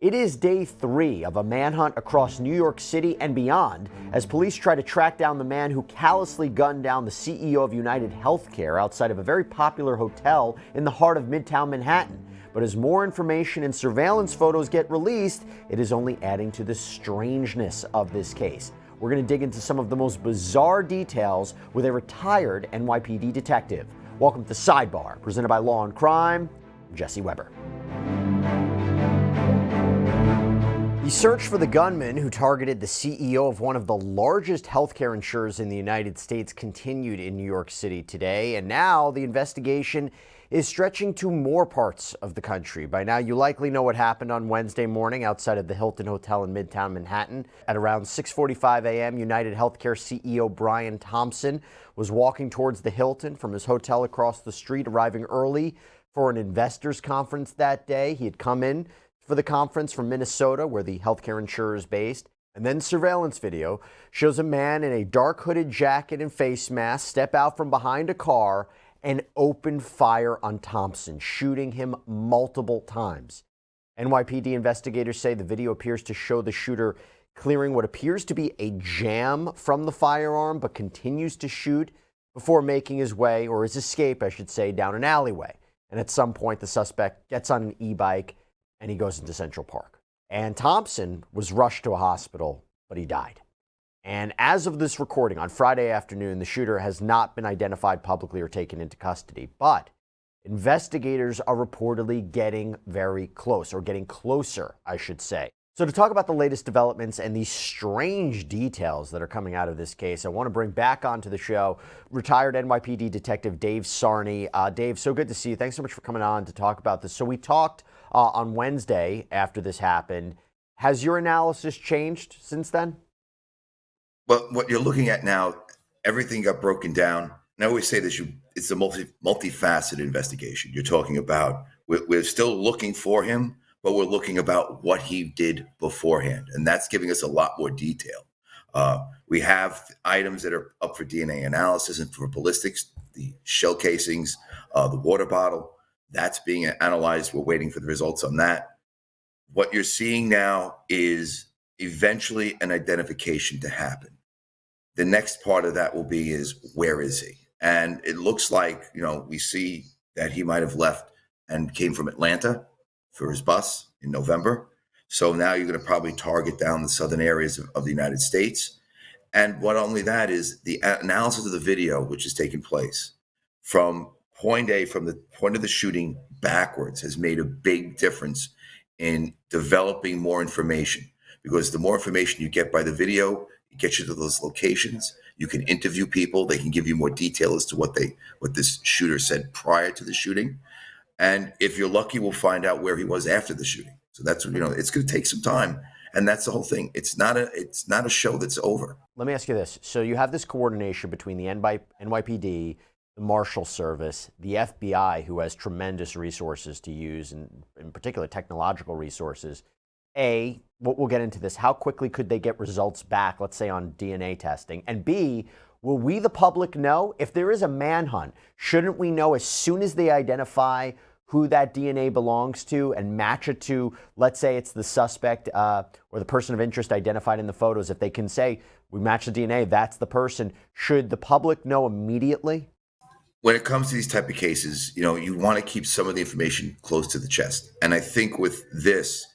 It is day 3 of a manhunt across New York City and beyond as police try to track down the man who callously gunned down the CEO of UnitedHealthcare outside of a very popular hotel in the heart of midtown Manhattan. But as more information and surveillance photos get released, it is only adding to the strangeness of this case. We're going to dig into some of the most bizarre details with a retired NYPD detective. Welcome to Sidebar, presented by Law&Crime. I'm Jesse Weber. The search for the gunman who targeted the CEO of one of the largest healthcare insurers in the United States continued in New York City today, and now the investigation is stretching to more parts of the country. By now, you likely know what happened on Wednesday morning outside of the Hilton Hotel in Midtown Manhattan. At around 6:45 a.m., UnitedHealthcare CEO Thompson was walking towards the Hilton from his hotel across the street, arriving early for an investors conference that day. He had come in for the conference from Minnesota, where the healthcare insurer is based. And then surveillance video shows a man in a dark hooded jacket and face mask step out from behind a car and open fire on Thompson, shooting him multiple times. NYPD investigators say the video appears to show the shooter clearing what appears to be a jam from the firearm, but continues to shoot before making his way, or his escape, I should say, down an alleyway. And at some point, the suspect gets on an e-bike and he goes into Central Park. And Thompson was rushed to a hospital, but he died. And as of this recording on Friday afternoon, the shooter has not been identified publicly or taken into custody. But investigators are reportedly getting very close, or getting closer, I should say. So to talk about the latest developments and these strange details that are coming out of this case, I want to bring back onto the show retired NYPD detective Dave Sarni. Dave, so good to see you. Thanks so much for coming on to talk about this. So we talked on Wednesday after this happened. Has your analysis changed since then? Well, what you're looking at now, everything got broken down. And I always say this, it's a multifaceted investigation. You're talking about, we're still looking for him, but we're looking about what he did beforehand. And that's giving us a lot more detail. We have items that are up for DNA analysis and for ballistics, the shell casings, the water bottle. That's being analyzed. We're waiting for the results on that. What you're seeing now is eventually an identification to happen. The next part of that will be is, where is he? And it looks like, we see that he might have left and came from Atlanta for his bus in November. So now you're going to probably target down the southern areas of the United States. And what only that is, the analysis of the video, which has taken place from point A, from the point of the shooting backwards, has made a big difference in developing more information. Because the more information you get by the video, it gets you to those locations. You can interview people. They can give you more detail as to what this shooter said prior to the shooting. And if you're lucky, we'll find out where he was after the shooting. So that's, it's going to take some time. And that's the whole thing. It's not a show that's over. Let me ask you this. So you have this coordination between the NYPD, the Marshal Service, the FBI, who has tremendous resources to use, and in particular technological resources. A, we'll get into this. How quickly could they get results back, let's say on DNA testing? And B, will we, the public, know if there is a manhunt? Shouldn't we know as soon as they identify who that DNA belongs to and match it to, let's say it's the suspect or the person of interest identified in the photos? If they can say, we match the DNA, that's the person, should the public know immediately? When it comes to these type of cases, you want to keep some of the information close to the chest. And I think with this,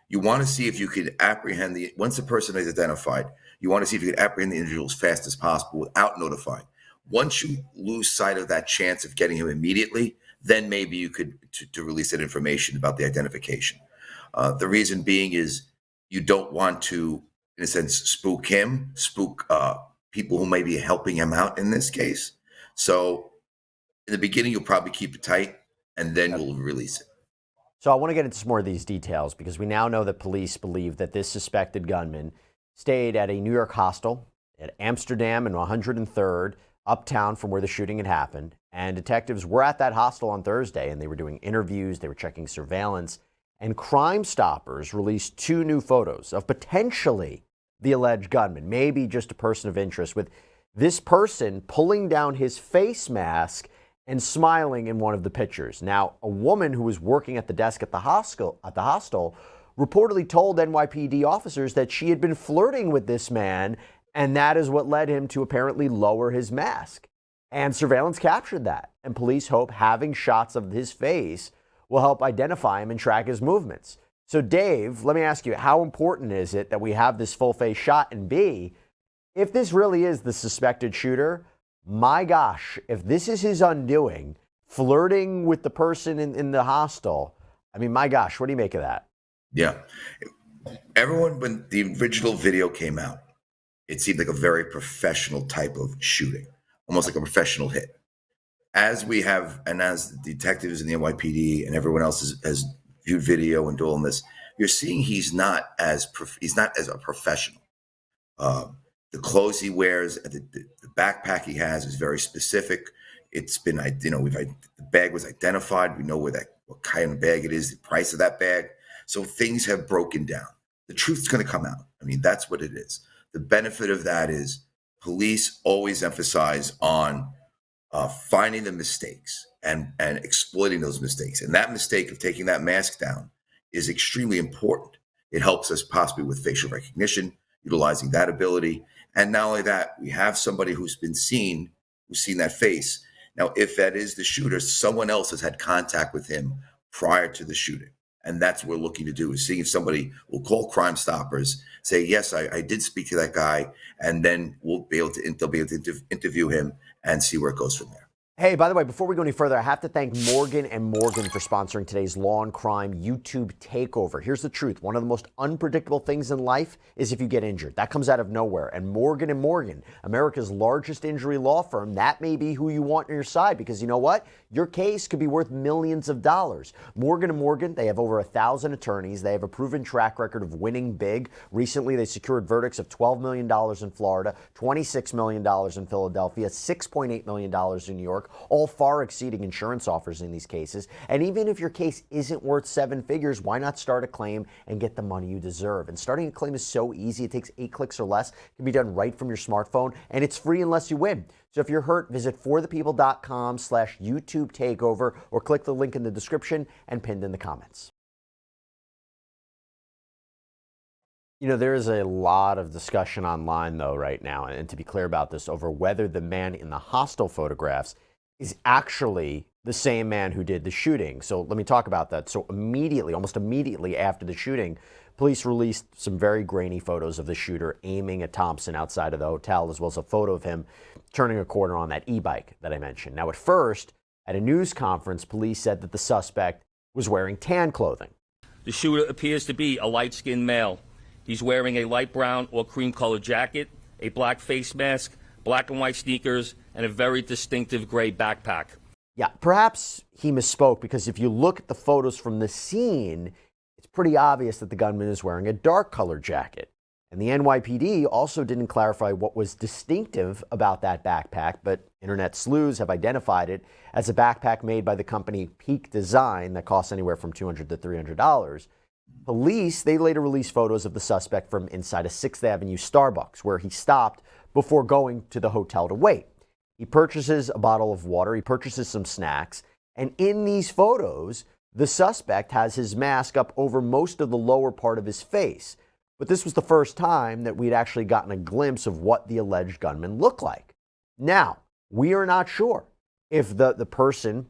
you want to see if you could apprehend once the person is identified, you want to see if you could apprehend the individual as fast as possible without notifying. Once you lose sight of that chance of getting him immediately, then maybe you could to release that information about the identification. The reason being is you don't want to, in a sense, spook him, spook people who may be helping him out in this case. So in the beginning, you'll probably keep it tight, and then we'll release it. So I want to get into some more of these details, because we now know that police believe that this suspected gunman stayed at a New York hostel at Amsterdam and 103rd, uptown from where the shooting had happened. And detectives were at that hostel on Thursday, and they were doing interviews, they were checking surveillance, and Crime Stoppers released 2 new photos of potentially the alleged gunman, maybe just a person of interest, with this person pulling down his face mask and smiling in one of the pictures. Now, a woman who was working at the desk at the hostel reportedly told NYPD officers that she had been flirting with this man, and that is what led him to apparently lower his mask. And surveillance captured that, and police hope having shots of his face will help identify him and track his movements. So Dave, let me ask you, how important is it that we have this full face shot? And B, if this really is the suspected shooter, my gosh, if this is his undoing, flirting with the person in the hostel, I mean, my gosh, what do you make of that? Yeah. Everyone, when the original video came out, it seemed like a very professional type of shooting, almost like a professional hit. As we have, and as the detectives in the NYPD and everyone else has viewed video and doing this, you're seeing he's not as a professional. The clothes he wears, the backpack he has is very specific. It's been, the bag was identified. We know what kind of bag it is, the price of that bag. So things have broken down. The truth's going to come out. I mean, that's what it is. The benefit of that is police always emphasize on finding the mistakes and exploiting those mistakes. And that mistake of taking that mask down is extremely important. It helps us possibly with facial recognition, utilizing that ability. And not only that, we have somebody who's seen that face. Now, if that is the shooter, someone else has had contact with him prior to the shooting. And that's what we're looking to do, is seeing if somebody will call Crime Stoppers, say, yes, I did speak to that guy, and then they'll be able to interview him and see where it goes from there. Hey, by the way, before we go any further, I have to thank Morgan & Morgan for sponsoring today's Law&Crime YouTube takeover. Here's the truth. One of the most unpredictable things in life is if you get injured. That comes out of nowhere. And Morgan & Morgan, America's largest injury law firm, that may be who you want on your side, because you know what? Your case could be worth millions of dollars. Morgan & Morgan, they have over 1,000 attorneys. They have a proven track record of winning big. Recently, they secured verdicts of $12 million in Florida, $26 million in Philadelphia, $6.8 million in New York, all far exceeding insurance offers in these cases. And even if your case isn't worth 7 figures, why not start a claim and get the money you deserve? And starting a claim is so easy. It takes 8 clicks or less. It can be done right from your smartphone, and it's free unless you win. So if you're hurt, visit forthepeople.com/YouTube takeover or click the link in the description and pinned in the comments. You know, there is a lot of discussion online, though, right now, and to be clear about this, over whether the man in the hostel photographs is actually the same man who did the shooting. So let me talk about that. So almost immediately after the shooting, police released some very grainy photos of the shooter aiming at Thompson outside of the hotel, as well as a photo of him turning a corner on that e-bike that I mentioned. Now, at first, at a news conference, police said that the suspect was wearing tan clothing. The shooter appears to be a light-skinned male. He's wearing a light brown or cream-colored jacket, a black face mask, black and white sneakers, and a very distinctive gray backpack. Yeah, perhaps he misspoke, because if you look at the photos from the scene, it's pretty obvious that the gunman is wearing a dark colored jacket. And the NYPD also didn't clarify what was distinctive about that backpack, but internet sleuths have identified it as a backpack made by the company Peak Design that costs anywhere from $200 to $300. Police, they later released photos of the suspect from inside a 6th Avenue Starbucks, where he stopped before going to the hotel to wait. He purchases a bottle of water, he purchases some snacks, and in these photos, the suspect has his mask up over most of the lower part of his face. But this was the first time that we'd actually gotten a glimpse of what the alleged gunman looked like. Now, we are not sure if the person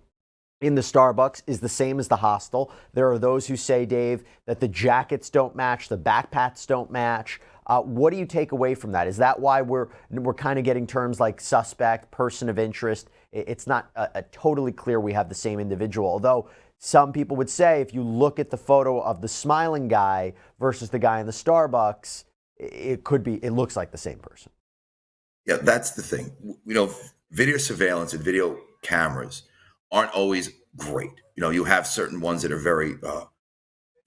in the Starbucks is the same as the hostel. There are those who say, Dave, that the jackets don't match, the backpacks don't match. What do you take away from that? Is that why we're kind of getting terms like suspect, person of interest? It's not totally clear we have the same individual, although some people would say if you look at the photo of the smiling guy versus the guy in the Starbucks, it looks like the same person. Yeah, that's the thing. Video surveillance and video cameras aren't always great. You have certain ones that are very,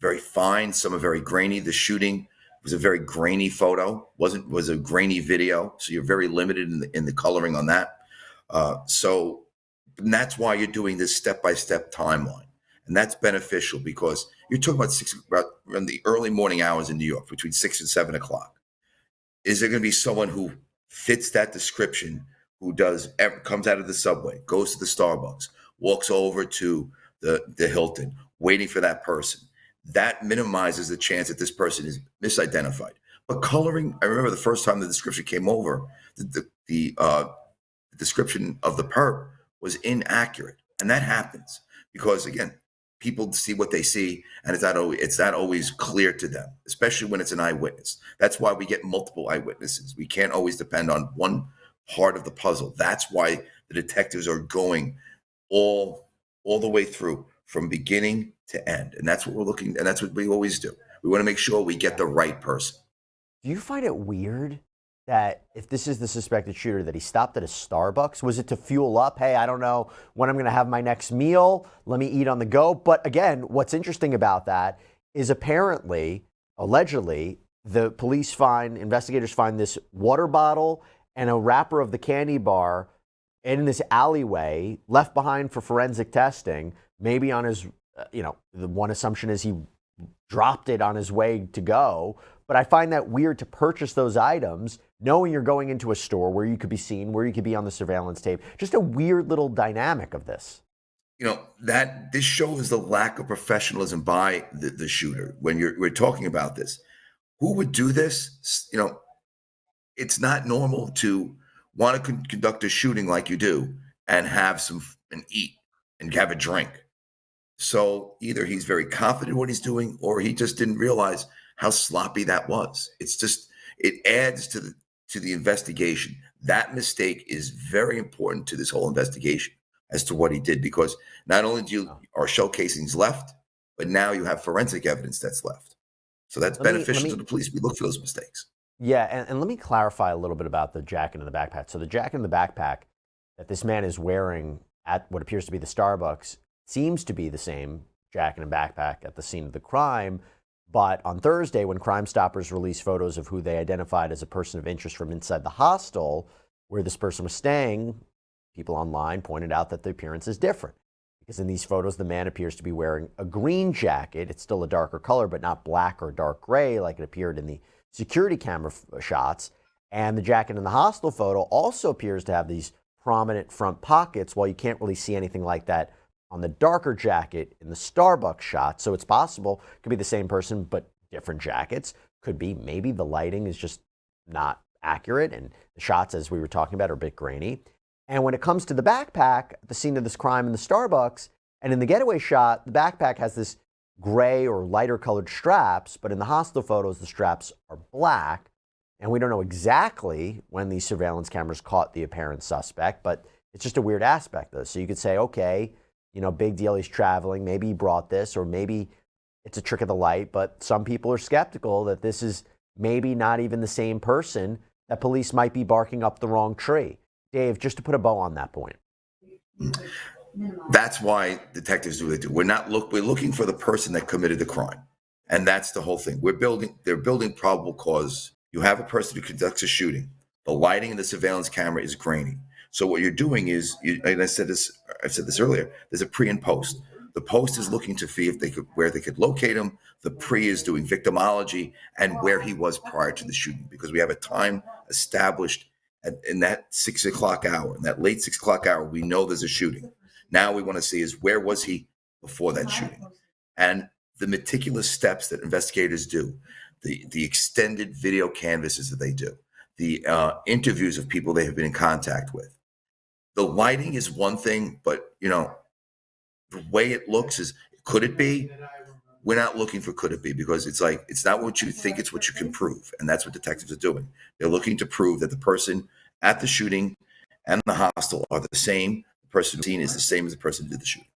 very fine. Some are very grainy. The shooting was a very grainy photo. Was a grainy video. So you're very limited in the coloring on that. And that's why you're doing this step-by-step timeline. And that's beneficial, because you're talking about in the early morning hours in New York, between 6 and 7 o'clock. Is there going to be someone who fits that description, who comes out of the subway, goes to the Starbucks, walks over to the Hilton, waiting for that person? that minimizes the chance that this person is misidentified. But coloring, I remember the first time the description came over, the description of the perp was inaccurate. And that happens because, again, people see what they see, and it's not always clear to them, especially when it's an eyewitness. That's why we get multiple eyewitnesses. We can't always depend on one part of the puzzle. That's why the detectives are going all the way through from beginning to end. And that's what we're looking, and that's what we always do. We want to make sure we get the right person. Do you find it weird that if this is the suspected shooter, that he stopped at a Starbucks? Was it to fuel up? Hey, I don't know when I'm going to have my next meal. Let me eat on the go. But again, what's interesting about that is apparently, allegedly, the investigators find this water bottle and a wrapper of the candy bar in this alleyway left behind for forensic testing, maybe on his, the one assumption is he dropped it on his way to go. But I find that weird to purchase those items, knowing you're going into a store where you could be seen, where you could be on the surveillance tape. Just a weird little dynamic of this. That this shows the lack of professionalism by the shooter. When we're talking about this, who would do this? It's not normal to want to conduct a shooting like you do and have and eat and have a drink. So either he's very confident in what he's doing, or he just didn't realize how sloppy that was. It adds to the investigation. That mistake is very important to this whole investigation as to what he did, because not only are shell casings left, but now you have forensic evidence that's left. So that's beneficial to the police. We look for those mistakes. Yeah, and let me clarify a little bit about the jacket and the backpack. So the jacket and the backpack that this man is wearing at what appears to be the Starbucks seems to be the same jacket and backpack at the scene of the crime. But on Thursday, when Crime Stoppers released photos of who they identified as a person of interest from inside the hostel where this person was staying, people online pointed out that the appearance is different. Because in these photos, the man appears to be wearing a green jacket. It's still a darker color, but not black or dark gray like it appeared in the security camera shots. And the jacket in the hostel photo also appears to have these prominent front pockets, while you can't really see anything like that on the darker jacket in the Starbucks shot. So it's possible, could be the same person, but different jackets. Could be maybe the lighting is just not accurate, and the shots, as we were talking about, are a bit grainy. And when it comes to the backpack, the scene of this crime in the Starbucks, and in the getaway shot, the backpack has this gray or lighter colored straps, but in the hostel photos, the straps are black. And we don't know exactly when these surveillance cameras caught the apparent suspect, but it's just a weird aspect of this. So you could say, okay, big deal, he's traveling. Maybe he brought this, or maybe it's a trick of the light. But some people are skeptical that this is maybe not even the same person, that police might be barking up the wrong tree. Dave, just to put a bow on that point. That's why detectives do what they do. We're looking for the person that committed the crime. And that's the whole thing. They're building probable cause. You have a person who conducts a shooting. The lighting in the surveillance camera is grainy. So what you're doing is, and I've said this earlier, there's a pre and post. The post is looking to see where they could locate him. The pre is doing victimology and where he was prior to the shooting, because we have a time established in that 6 o'clock hour, in that late 6 o'clock hour, we know there's a shooting. Now we want to see is where was he before that shooting? And the meticulous steps that investigators do, the extended video canvases that they do, the interviews of people they have been in contact with. The lighting is one thing, but the way it looks is, could it be? We're not looking for could it be, because it's not what you think, it's what you can prove. And that's what detectives are doing. They're looking to prove that the person at the shooting and the hostel are the same. The person seen is the same as the person who did the shooting.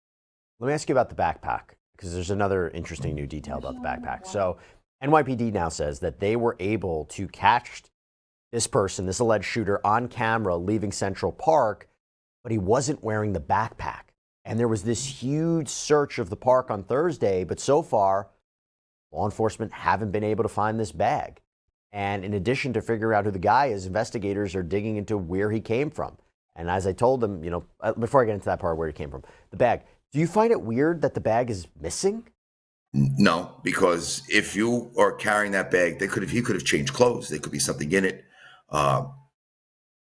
Let me ask you about the backpack, because there's another interesting new detail about the backpack. So NYPD now says that they were able to catch this person, this alleged shooter, on camera leaving Central Park, but he wasn't wearing the backpack. And there was this huge search of the park on Thursday, but so far, law enforcement haven't been able to find this bag. And in addition to figuring out who the guy is, investigators are digging into where he came from. And as I told them, before I get into that part where he came from, the bag, do you find it weird that the bag is missing? No, because if you are carrying that bag, he could have changed clothes. There could be something in it.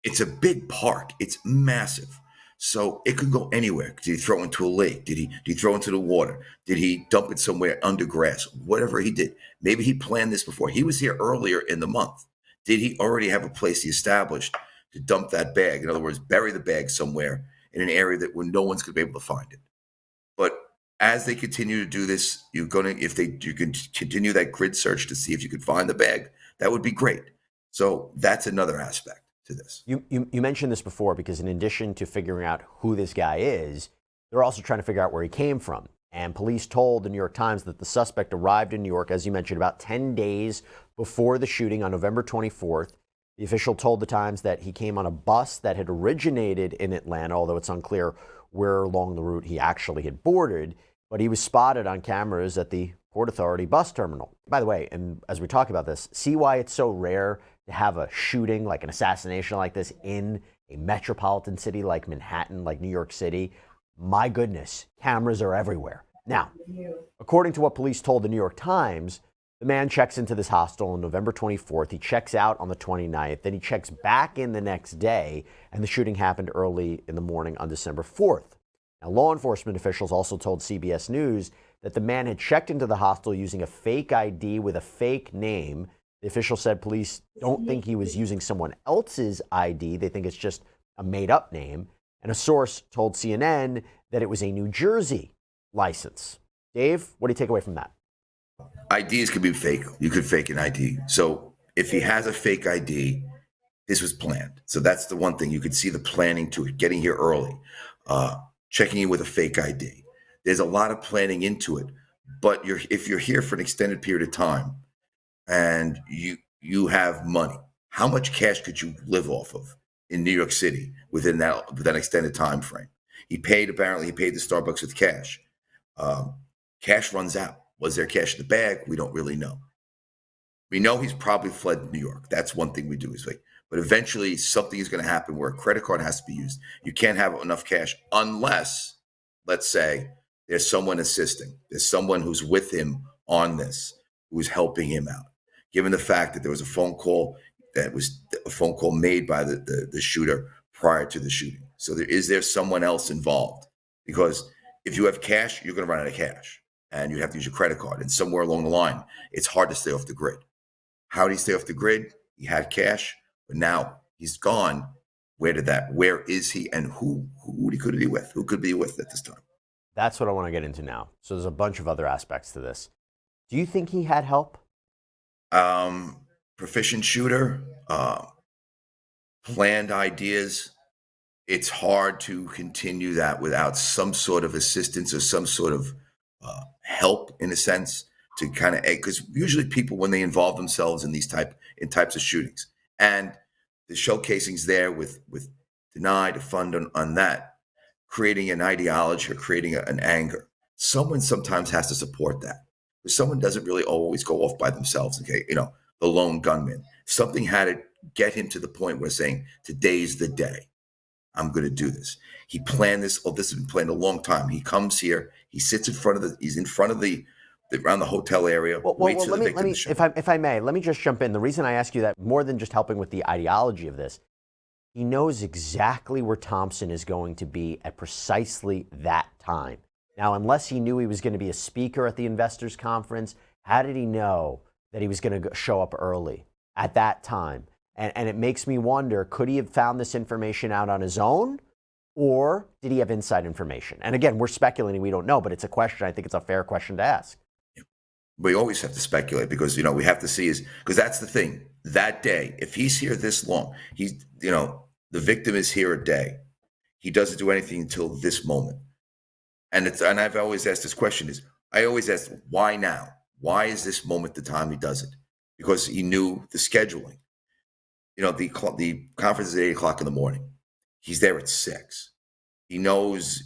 It's a big park. It's massive. So it could go anywhere. Did he throw it into a lake? Did he throw it into the water? Did he dump it somewhere under grass? Whatever he did. Maybe he planned this before. He was here earlier in the month. Did he already have a place he established to dump that bag? In other words, bury the bag somewhere in an area that where no one's going to be able to find it. But as they continue to do this, you can continue that grid search to see if you could find the bag. That would be great. So that's another aspect to this. You mentioned this before, because in addition to figuring out who this guy is, they're also trying to figure out where he came from. And police told the New York Times that the suspect arrived in New York, as you mentioned, about 10 days before the shooting on November 24th. The official told the Times that he came on a bus that had originated in Atlanta, although it's unclear where along the route he actually had boarded. But he was spotted on cameras at the Port Authority bus terminal. By the way, and as we talk about this, see why it's so rare to have a shooting, like an assassination like this, in a metropolitan city like Manhattan, like New York City? My goodness, cameras are everywhere. Now, according to what police told the New York Times, the man checks into this hostel on November 24th. He checks out on the 29th. Then he checks back in the next day, and the shooting happened early in the morning on December 4th. Now, law enforcement officials also told CBS News that the man had checked into the hostel using a fake ID with a fake name. The official said police don't think he was using someone else's ID. They think it's just a made-up name. And a source told CNN that it was a New Jersey license. Dave, what do you take away from that? IDs could be fake. You could fake an ID. So if he has a fake ID, this was planned. So that's the one thing. You could see the planning to it, getting here early, checking in with a fake ID. There's a lot of planning into it. But if you're here for an extended period of time and you have money, how much cash could you live off of in New York City within that extended time frame? Apparently he paid the Starbucks with cash. Cash runs out. Was there cash in the bag? We don't really know. We know he's probably fled New York. That's one thing we do is like, but eventually something is going to happen where a credit card has to be used. You can't have enough cash unless, let's say, there's someone assisting. There's someone who's with him on this, who's helping him out. Given the fact that there was a phone call made by the shooter prior to the shooting. So is there someone else involved? Because if you have cash, you're going to run out of cash and you have to use your credit card. And somewhere along the line, it's hard to stay off the grid. How did he stay off the grid? He had cash, but now he's gone. Where is he, and who could he be with? Who could be with at this time? That's what I want to get into now. So there's a bunch of other aspects to this. Do you think he had help? Proficient shooter, planned ideas. It's hard to continue that without some sort of assistance or some sort of help, in a sense, to kind of, because usually people, when they involve themselves in types of shootings, and the showcasing's there with deny to fund on that, creating an ideology or creating an anger. Someone sometimes has to support that. Because someone doesn't really always go off by themselves. Okay, the lone gunman. Something had to get him to the point where saying, "Today's the day. I'm going to do this." He planned this. Oh, this has been planned a long time. He comes here. He sits he's in front of around the hotel area. Waits for the victim to show. If I may, let me just jump in. The reason I ask you that, more than just helping with the ideology of this, he knows exactly where Thompson is going to be at precisely that time. Now, unless he knew he was going to be a speaker at the investors conference, how did he know that he was going to show up early at that time? And it makes me wonder, could he have found this information out on his own, or did he have inside information? And again, we're speculating, we don't know, but it's a question. I think it's a fair question to ask. We always have to speculate because, we have to see because that's the thing. That day, if he's here this long, the victim is here a day. He doesn't do anything until this moment. And I've always asked this question I always ask, why now? Why is this moment the time he does it? Because he knew the scheduling. The conference is at 8:00 in the morning. He's there at 6. He knows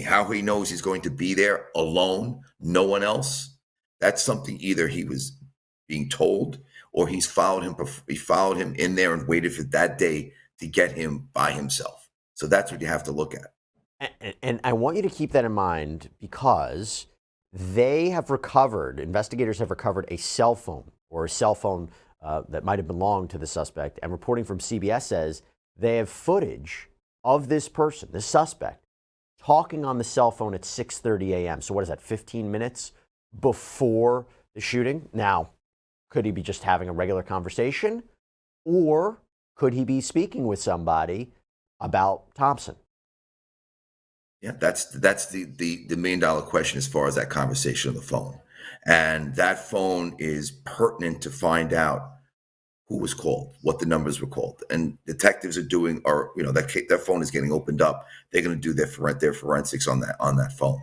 how he knows he's going to be there alone, no one else. That's something either he was being told or he followed him in there and waited for that day to get him by himself. So that's what you have to look at. And I want you to keep that in mind because investigators have recovered a cell phone that might have belonged to the suspect. And reporting from CBS says they have footage of this person, this suspect, talking on the cell phone at 6:30 a.m. So what is that, 15 minutes before the shooting? Now, could he be just having a regular conversation, or could he be speaking with somebody about Thompson? Yeah, that's the million dollar question as far as that conversation on the phone. And that phone is pertinent to find out who was called, what the numbers were called. And detectives are doing, or that phone is getting opened up. They're going to do their forensics on that phone.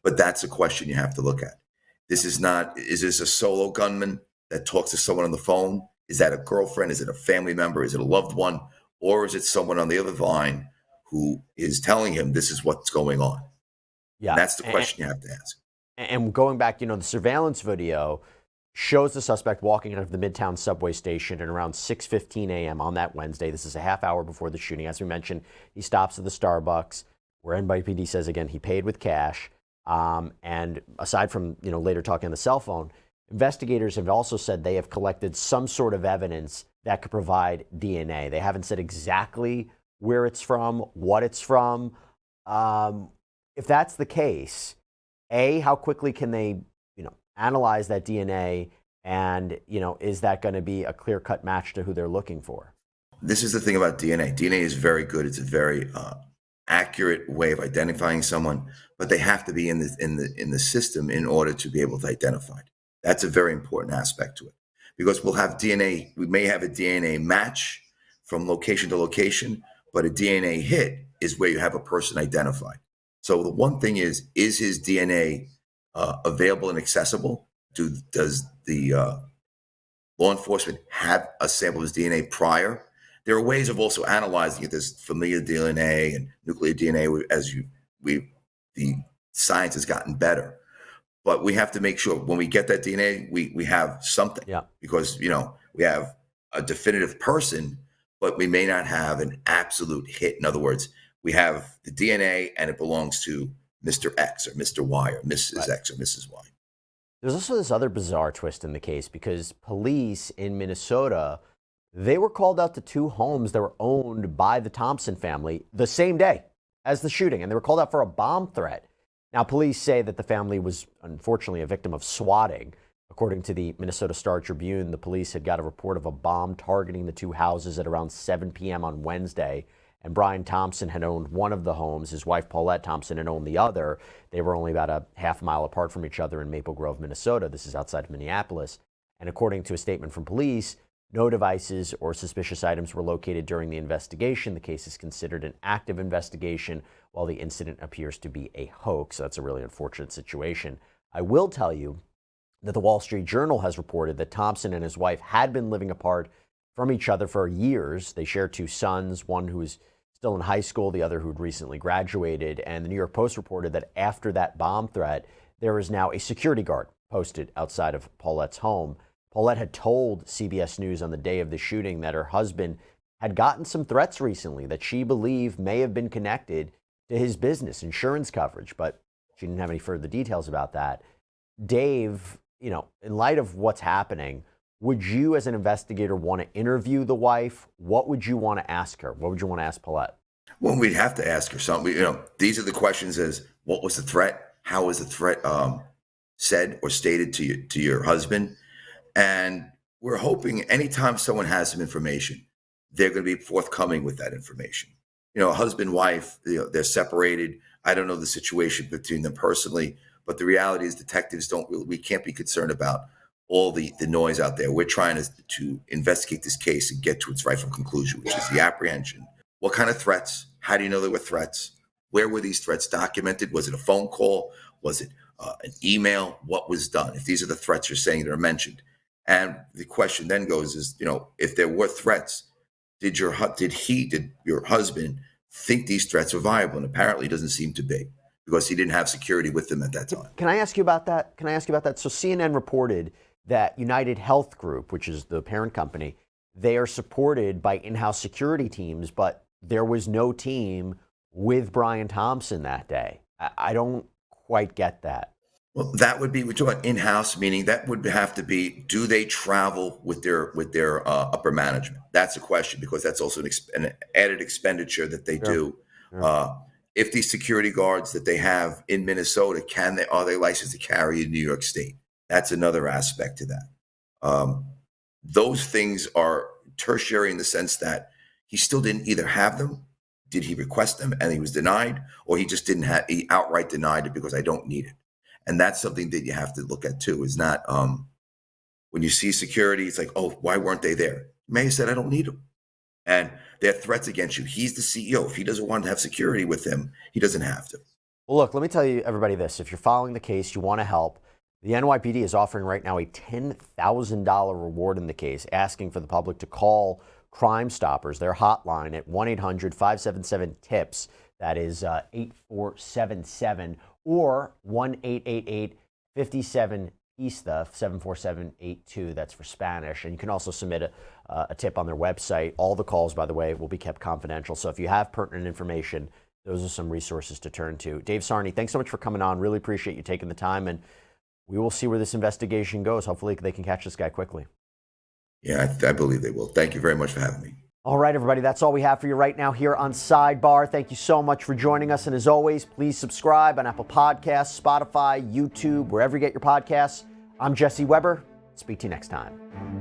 But that's a question you have to look at. This is not, is this a solo gunman that talks to someone on the phone? Is that a girlfriend? Is it a family member? Is it a loved one? Or is it someone on the other line who is telling him this is what's going on? Yeah. And that's the question you have to ask. And going back, the surveillance video shows the suspect walking out of the Midtown subway station at around 6:15 a.m. on that Wednesday. This is a half hour before the shooting. As we mentioned, he stops at the Starbucks, where NYPD says, again, he paid with cash. And aside from, later talking on the cell phone, investigators have also said they have collected some sort of evidence that could provide DNA. They haven't said exactly where it's from, what it's from. If that's the case, how quickly can they, analyze that DNA? And, is that going to be a clear-cut match to who they're looking for? This is the thing about DNA. DNA is very good. It's a very accurate way of identifying someone, but they have to be in the system in order to be able to identify it. That's a very important aspect to it, because we'll have DNA. We may have a DNA match from location to location, but a DNA hit is where you have a person identified. So the one thing is his DNA available and accessible? Does the law enforcement have a sample of his DNA prior? There are ways of also analyzing it. There's familial DNA and nuclear DNA the science has gotten better. But we have to make sure when we get that DNA, we have something. Yeah. Because, we have a definitive person, but we may not have an absolute hit. In other words, we have the DNA and it belongs to Mr. X or Mr. Y or Mrs. X or Mrs. Y. There's also this other bizarre twist in the case, because police in Minnesota, they were called out to two homes that were owned by the Thompson family the same day as the shooting, and they were called out for a bomb threat. Now, police say that the family was unfortunately a victim of swatting. According to the Minnesota Star Tribune, the police had got a report of a bomb targeting the two houses at around 7 p.m. on Wednesday. And Brian Thompson had owned one of the homes. His wife, Paulette Thompson, had owned the other. They were only about a half mile apart from each other in Maple Grove, Minnesota. This is outside of Minneapolis. And according to a statement from police, no devices or suspicious items were located during the investigation. The case is considered an active investigation, while the incident appears to be a hoax. That's a really unfortunate situation. I will tell you that the Wall Street Journal has reported that Thompson and his wife had been living apart from each other for years. They share two sons, one who is still in high school, the other who'd recently graduated. And the New York Post reported that after that bomb threat, there is now a security guard posted outside of Paulette's home. Paulette had told CBS News on the day of the shooting that her husband had gotten some threats recently that she believed may have been connected to his business insurance coverage, but she didn't have any further details about that. Dave, in light of what's happening, would you as an investigator want to interview the wife? What would you want to ask her? What would you want to ask Paulette? Well, we'd have to ask her something. These are the questions: as what was the threat? How was the threat said or stated to your husband? And we're hoping anytime someone has some information, they're going to be forthcoming with that information. Husband, wife, they're separated. I don't know the situation between them personally, but the reality is detectives we can't be concerned about all the noise out there. We're trying to investigate this case and get to its rightful conclusion, which is the apprehension. What kind of threats? How do you know there were threats? Where were these threats documented? Was it a phone call? Was it an email? What was done? If these are the threats you're saying that are mentioned. And the question then goes if there were threats, did your husband think these threats were viable? And apparently it doesn't seem to be, because he didn't have security with them at that time. Can I ask you about that? So CNN reported that UnitedHealth Group, which is the parent company, they are supported by in-house security teams, but there was no team with Brian Thompson that day. I don't quite get that. Well, that would be, we're talking about in-house, meaning that would have to be, do they travel with their upper management? That's a question, because that's also an added expenditure that they do. Sure. If these security guards that they have in Minnesota, are they licensed to carry in New York State? That's another aspect to that. Those things are tertiary in the sense that he still didn't either have them, did he request them and he was denied, or he just didn't have, he outright denied it because I don't need it. And that's something that you have to look at too, is not, when you see security, it's like, oh, why weren't they there? You may have said, I don't need them. And they have threats against you. He's the CEO. If he doesn't want to have security with him, he doesn't have to. Well, look, let me tell you, everybody, this. If you're following the case, you want to help, the NYPD is offering right now a $10,000 reward in the case, asking for the public to call Crime Stoppers, their hotline at 1-800-577-TIPS. That is 8477, or 1-888-57-PISTA, 74782. That's for Spanish. And you can also submit a tip on their website. All the calls, by the way, will be kept confidential. So if you have pertinent information, those are some resources to turn to. Dave Sarni, thanks so much for coming on. Really appreciate you taking the time, and we will see where this investigation goes. Hopefully they can catch this guy quickly. Yeah, I believe they will. Thank you very much for having me. All right, everybody, that's all we have for you right now here on Sidebar. Thank you so much for joining us. And as always, please subscribe on Apple Podcasts, Spotify, YouTube, wherever you get your podcasts. I'm Jesse Weber. Speak to you next time.